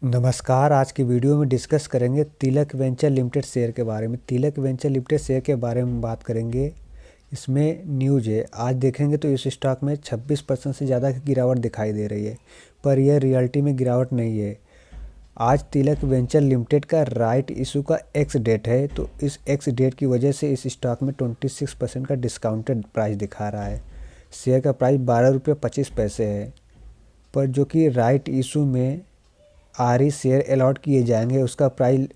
नमस्कार। आज की वीडियो में डिस्कस करेंगे तिलक वेंचर लिमिटेड शेयर के बारे में। तिलक वेंचर लिमिटेड शेयर के बारे में बात करेंगे। इसमें न्यूज़ है, आज देखेंगे तो इस स्टॉक में 26% से ज़्यादा की गिरावट दिखाई दे रही है, पर यह रियलिटी में गिरावट नहीं है। आज तिलक वेंचर लिमिटेड का राइट इशू का एक्स डेट है, तो इस एक्स डेट की वजह से इस स्टॉक में 26% का डिस्काउंटेड प्राइस दिखा रहा है। शेयर का प्राइस 12 रुपये 25 पैसे है, पर जो कि राइट इशू में आरी शेयर अलॉट किए जाएंगे उसका प्राइस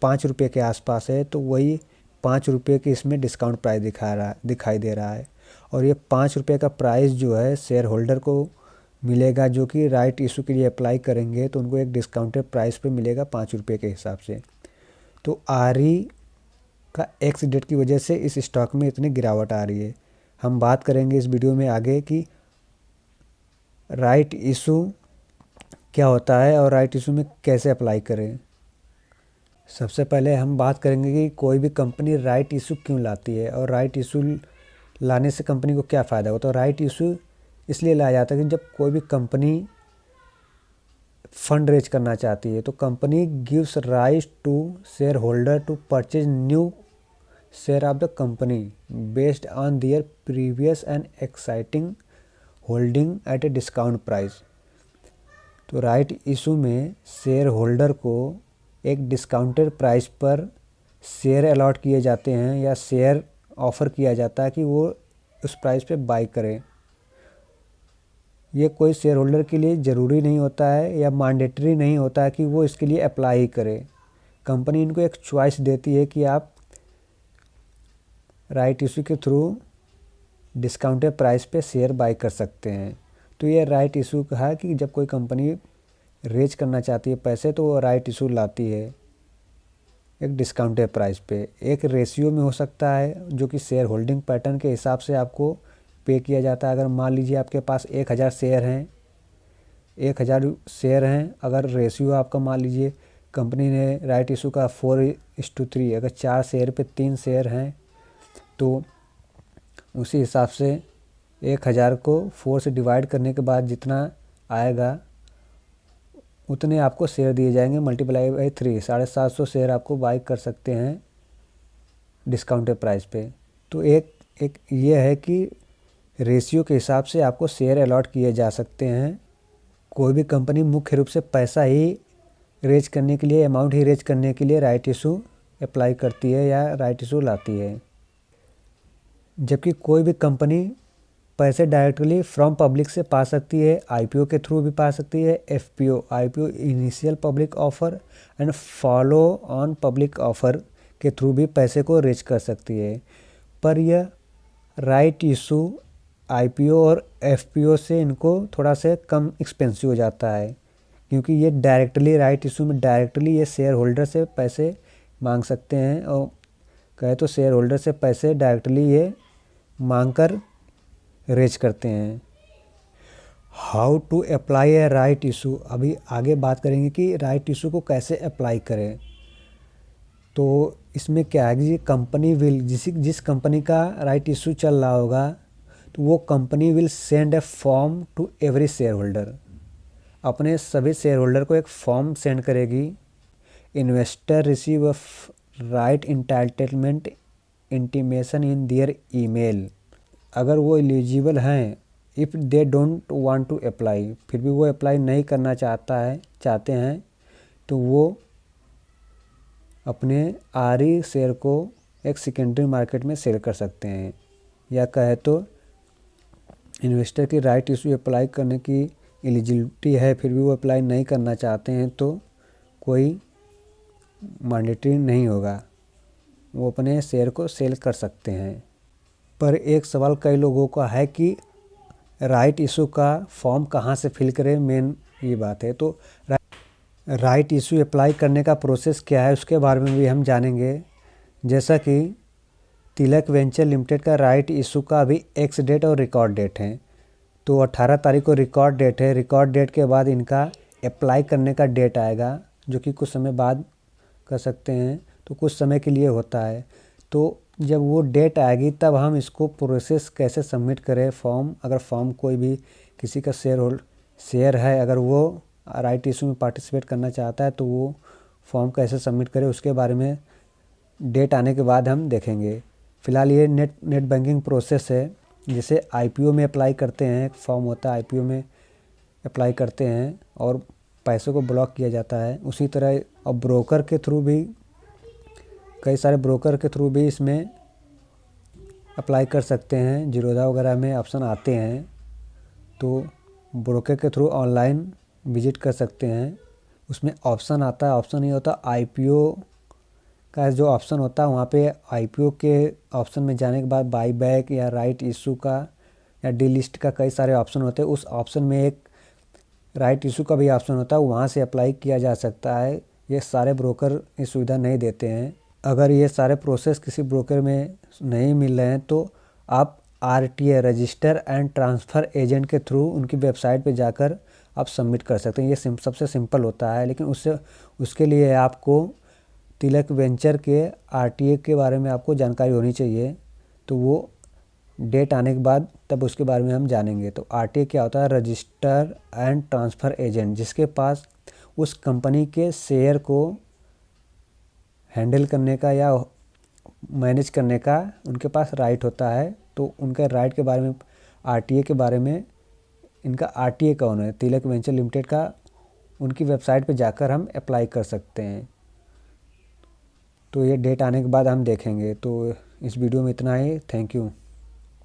5 रुपये के आसपास है, तो वही 5 रुपये के इसमें डिस्काउंट प्राइस दिखाई दे रहा है। और ये 5 रुपये का प्राइस जो है शेयर होल्डर को मिलेगा, जो कि राइट इशू के लिए अप्लाई करेंगे तो उनको एक डिस्काउंटेड प्राइस पे मिलेगा 5 रुपये के हिसाब से। तो आरी का एक्स डेट की वजह से इस स्टॉक में इतनी गिरावट आ रही है। हम बात करेंगे इस वीडियो में आगे कि राइट इशू क्या होता है और राइट इशू में कैसे अप्लाई करें। सबसे पहले हम बात करेंगे कि कोई भी कंपनी राइट इशू क्यों लाती है और राइट इशू लाने से कंपनी को क्या फ़ायदा होता है। तो राइट इशू इसलिए लाया जाता है कि जब कोई भी कंपनी फंड रेज करना चाहती है तो company gives right to share holder to purchase new share of the company based on their previous and exciting holding at a discount price. तो राइट इशू में शेयर होल्डर को एक discounted price पर share allot किए जाते हैं या share offer किया जाता है कि वो उस प्राइस पे बाई करें। ये कोई शेयर होल्डर के लिए ज़रूरी नहीं होता है या मैंडेटरी नहीं होता है कि वो इसके लिए अप्लाई ही करे। कंपनी इनको एक चॉइस देती है कि आप राइट इशू के थ्रू डिस्काउंटेड प्राइस पे शेयर बाई कर सकते हैं। तो ये राइट इशू का है कि जब कोई कंपनी रेज करना चाहती है पैसे तो वो राइट इशू लाती है एक डिस्काउंटेड प्राइस पे। एक रेशियो में हो सकता है जो कि शेयर होल्डिंग पैटर्न के हिसाब से आपको पे किया जाता है। अगर मान लीजिए आपके पास 1000 शेयर हैं, 1000 शेयर हैं, अगर रेशियो आपका मान लीजिए कंपनी ने राइट इशू का 4:3, अगर 4 शेयर पे 3 शेयर हैं तो उसी हिसाब से 1000 को 4 से डिवाइड करने के बाद जितना आएगा उतने आपको शेयर दिए जाएंगे, मल्टीप्लाई बाई 3, 750 शेयर आपको बाई कर सकते हैं डिस्काउंटेड प्राइस पे। तो एक ये है कि रेशियो के हिसाब से आपको शेयर अलॉट किए जा सकते हैं। कोई भी कंपनी मुख्य रूप से पैसा ही रेज करने के लिए, अमाउंट ही रेज करने के लिए राइट इशू अप्लाई करती है या राइट इशू लाती है, जबकि कोई भी कंपनी पैसे डायरेक्टली फ्रॉम पब्लिक से पा सकती है, आईपीओ के थ्रू भी पा सकती है। FPO, IPO initial public offer and follow on public offer के थ्रू भी पैसे को रेज कर सकती है। पर यह राइट इशू आईपीओ और एफपीओ से इनको थोड़ा से कम एक्सपेंसिव हो जाता है, क्योंकि ये डायरेक्टली राइट इशू में डायरेक्टली ये शेयर होल्डर से पैसे मांग सकते हैं और कहे तो शेयर होल्डर से पैसे डायरेक्टली ये मांग कर रेज करते हैं। How to apply a right issue, अभी आगे बात करेंगे कि राइट इशू को कैसे अप्लाई करें। तो इसमें क्या है कि कंपनी विल जिस कंपनी का राइट इशू चल रहा होगा तो वो company will send a form to every share holder, अपने सभी शेयर होल्डर को एक फॉर्म सेंड करेगी। Investor receive a right entitlement intimation in their email, अगर वो एलिजिबल हैं, if they don't want to apply, फिर भी वो अप्लाई नहीं करना चाहते हैं तो वो अपने आरी शेयर को एक सेकेंडरी मार्केट में सेल कर सकते हैं। या कहे तो इन्वेस्टर की राइट इशू अप्लाई करने की एलिजिबिलिटी है, फिर भी वो अप्लाई नहीं करना चाहते हैं तो कोई मैंडेटरी नहीं होगा, वो अपने शेयर को सेल कर सकते हैं। पर एक सवाल कई लोगों का है कि राइट इशू का फॉर्म कहाँ से फिल करें, मेन ये बात है। तो राइट इशू अप्लाई करने का प्रोसेस क्या है उसके बारे में भी हम जानेंगे। जैसा कि तिलक वेंचर लिमिटेड का राइट इशू का अभी एक्स डेट और रिकॉर्ड डेट है, तो 18 तारीख को रिकॉर्ड डेट है। रिकॉर्ड डेट के बाद इनका अप्लाई करने का डेट आएगा, जो कि कुछ समय बाद कर सकते हैं, तो कुछ समय के लिए होता है। तो जब वो डेट आएगी तब हम इसको प्रोसेस कैसे सबमिट करें फॉर्म। अगर फॉर्म कोई भी किसी का शेयर है, अगर वो राइट इशू में पार्टिसिपेट करना चाहता है तो वो फॉर्म कैसे सबमिट करे उसके बारे में डेट आने के बाद हम देखेंगे। फ़िलहाल ये नेट बैंकिंग प्रोसेस है। जैसे आईपीओ में अप्लाई करते हैं, एक फॉर्म होता है आईपीओ में अप्लाई करते हैं और पैसों को ब्लॉक किया जाता है, उसी तरह अब ब्रोकर के थ्रू भी, कई सारे ब्रोकर के थ्रू भी इसमें अप्लाई कर सकते हैं। जीरोधा वगैरह में ऑप्शन आते हैं तो ब्रोकर के थ्रू ऑनलाइन विजिट कर सकते हैं। उसमें ऑप्शन आता है, ऑप्शन ये होता है आईपीओ का जो ऑप्शन होता है वहाँ पे आईपीओ के ऑप्शन में जाने के बाद बाई बैक या राइट इशू का या डीलिस्ट का कई सारे ऑप्शन होते हैं। उस ऑप्शन में एक राइट इशू का भी ऑप्शन होता है, वहाँ से अप्लाई किया जा सकता है। ये सारे ब्रोकर ये सुविधा नहीं देते हैं। अगर ये सारे प्रोसेस किसी ब्रोकर में नहीं मिल रहे हैं तो आप RTA register and transfer agent के थ्रू उनकी वेबसाइट पे जाकर आप सबमिट कर सकते हैं। ये सबसे सिंपल होता है, लेकिन उसके लिए आपको तिलक वेंचर के आरटीए के बारे में आपको जानकारी होनी चाहिए। तो वो डेट आने के बाद तब उसके बारे में हम जानेंगे। तो आरटीए क्या होता है? रजिस्टर एंड ट्रांसफ़र एजेंट, जिसके पास उस कंपनी के शेयर को हैंडल करने का या मैनेज करने का उनके पास राइट होता है। तो उनके राइट के बारे में, आरटीए के बारे में, इनका आरटीए कौन है, तिलक वेंचर लिमिटेड का, उनकी वेबसाइट पे जाकर हम अप्लाई कर सकते हैं। तो ये डेट आने के बाद हम देखेंगे। तो इस वीडियो में इतना ही। Thank you.